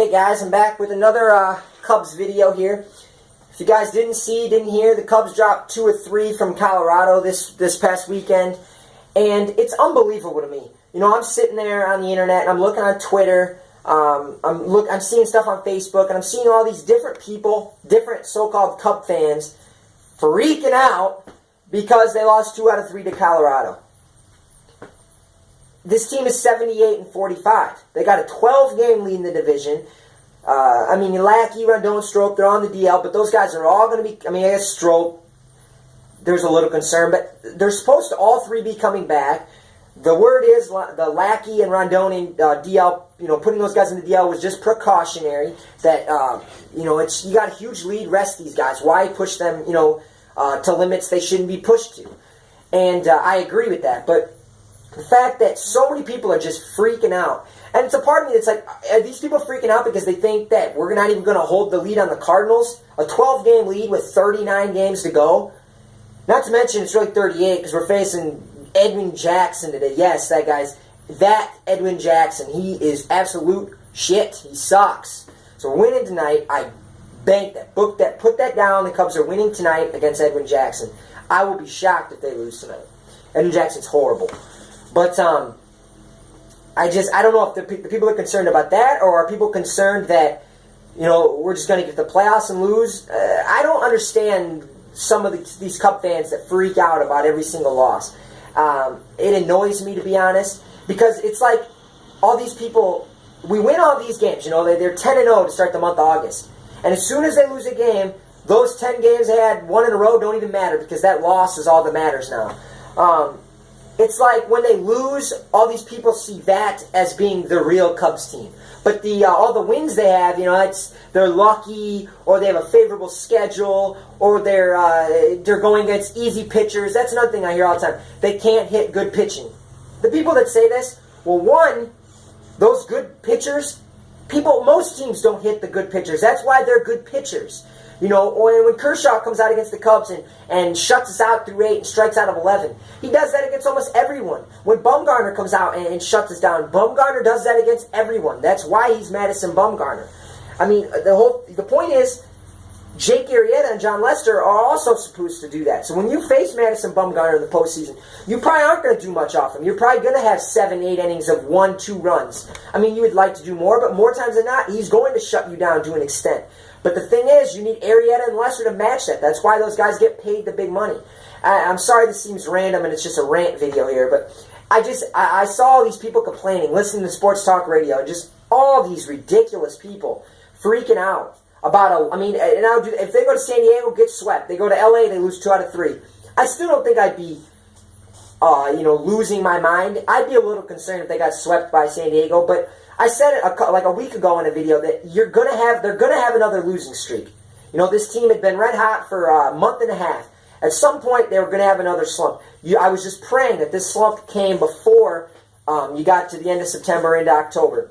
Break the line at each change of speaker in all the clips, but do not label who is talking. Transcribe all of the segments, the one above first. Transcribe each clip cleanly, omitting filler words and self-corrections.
Hey guys, I'm back with another Cubs video here. If you guys didn't hear, the Cubs dropped 2 or 3 from Colorado this past weekend, and it's unbelievable to me. You know, I'm sitting there on the internet and I'm looking on Twitter. I'm seeing stuff on Facebook, and I'm seeing all these different people, different so-called Cub fans, freaking out because they lost 2 out of 3 to Colorado. This team is 78-45. They got a 12-game lead in the division. Lackey, Rondon, Strop, they're on the DL, but those guys are all going to be, I guess Strop, there's a little concern, but they're supposed to all 3 be coming back. The word is the Lackey and Rondon in DL, putting those guys in the DL was just precautionary. That, you got a huge lead, rest these guys. Why push them, to limits they shouldn't be pushed to? And I agree with that, but the fact that so many people are just freaking out. And it's a part of me that's like, are these people freaking out because they think that we're not even going to hold the lead on the Cardinals? A 12-game lead with 39 games to go? Not to mention it's really 38 because we're facing Edwin Jackson today. Yes, that Edwin Jackson. He is absolute shit. He sucks. So we're winning tonight. I banked that, booked that, put that down. The Cubs are winning tonight against Edwin Jackson. I will be shocked if they lose tonight. Edwin Jackson's horrible. But I don't know if the people are concerned about that, or are people concerned that, we're just going to get the playoffs and lose. I don't understand some of these Cub fans that freak out about every single loss. It annoys me, to be honest, because it's like all these people, we win all these games. They're 10-0 to start the month of August. And as soon as they lose a game, those 10 games they had, 1 in a row, don't even matter because that loss is all that matters now. It's like when they lose, all these people see that as being the real Cubs team. But all the wins they have, they're lucky, or they have a favorable schedule, or they're going against easy pitchers. That's another thing I hear all the time. They can't hit good pitching. The people that say this, well, one, those good pitchers, most teams don't hit the good pitchers. That's why they're good pitchers. Or when Kershaw comes out against the Cubs and shuts us out through 8 and strikes out of 11, he does that against almost everyone. When Bumgarner comes out and shuts us down, Bumgarner does that against everyone. That's why he's Madison Bumgarner. The point is, Jake Arrieta and John Lester are also supposed to do that. So when you face Madison Bumgarner in the postseason, you probably aren't going to do much off him. You're probably going to have 7-8 innings of 1-2 runs. You would like to do more, but more times than not, he's going to shut you down to an extent. But the thing is, you need Arrieta and Lester to match that. That's why those guys get paid the big money. I'm sorry this seems random and it's just a rant video here, but I saw all these people complaining, listening to sports talk radio, and just all these ridiculous people freaking out about if they go to San Diego, get swept. They go to LA, they lose 2 out of 3. I still don't think I'd be, losing my mind. I'd be a little concerned if they got swept by San Diego, but I said it like a week ago in a video that they're gonna have another losing streak. This team had been red hot for a month and a half. At some point, they were gonna have another slump. I was just praying that this slump came before you got to the end of September into October.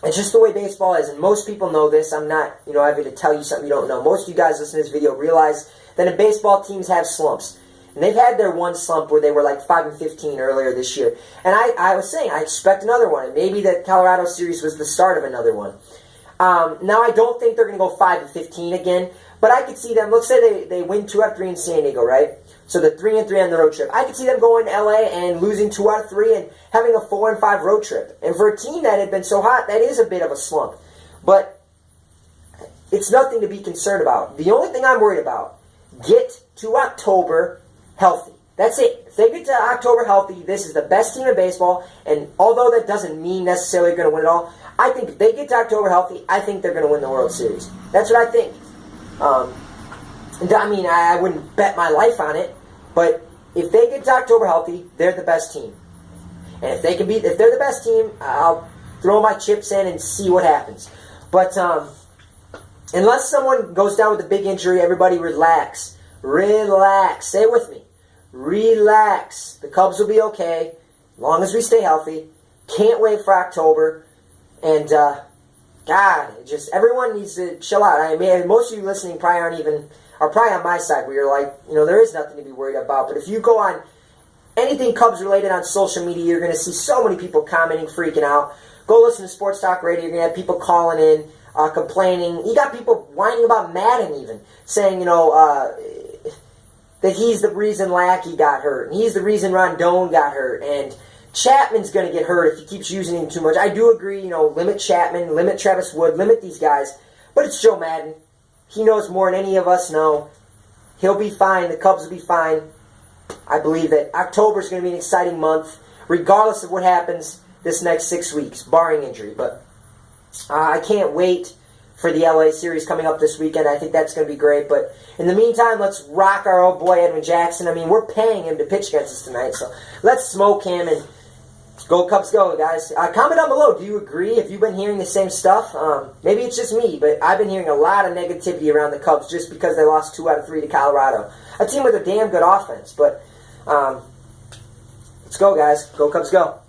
It's just the way baseball is, and most people know this. I'm not, having to tell you something you don't know. Most of you guys listening to this video realize that in baseball, teams have slumps. And they've had their one slump where they were like 5-15 earlier this year. And I was saying, I expect another one. And maybe the Colorado series was the start of another one. Now, I don't think they're going to go 5-15 again. But I could see them, let's say they win 2 out of 3 in San Diego, right? So they're 3-3 on the road trip. I could see them going to LA and losing 2 out of 3 and having a 4-5 road trip. And for a team that had been so hot, that is a bit of a slump. But it's nothing to be concerned about. The only thing I'm worried about, get to October healthy. That's it. If they get to October healthy, this is the best team in baseball. And although that doesn't mean necessarily they're going to win it all, I think if they get to October healthy, I think they're going to win the World Series. That's what I think. I wouldn't bet my life on it, but if they get to October healthy, they're the best team. And if they're the best team, I'll throw my chips in and see what happens. But unless someone goes down with a big injury, everybody relax. Relax. Say it with me. Relax. The Cubs will be okay as long as we stay healthy. Can't wait for October. And, everyone needs to chill out. Most of you listening probably are probably on my side where you're like, there is nothing to be worried about. But if you go on anything Cubs related on social media, you're going to see so many people commenting, freaking out. Go listen to Sports Talk Radio. You're going to have people calling in, complaining. You got people whining about Madden even, saying, that he's the reason Lackey got hurt, and he's the reason Rondon got hurt, and Chapman's going to get hurt if he keeps using him too much. I do agree, limit Chapman, limit Travis Wood, limit these guys, but it's Joe Madden. He knows more than any of us know. He'll be fine. The Cubs will be fine. I believe that October is going to be an exciting month, regardless of what happens this next 6 weeks, barring injury. But I can't wait for the LA series coming up this weekend. I think that's going to be great. But in the meantime, let's rock our old boy Edwin Jackson. I mean, we're paying him to pitch against us tonight, so let's smoke him and go Cubs go, guys. Comment down below. Do you agree? Have you been hearing the same stuff? Maybe it's just me, but I've been hearing a lot of negativity around the Cubs just because they lost 2 out of 3 to Colorado. A team with a damn good offense. But let's go, guys. Go Cubs go.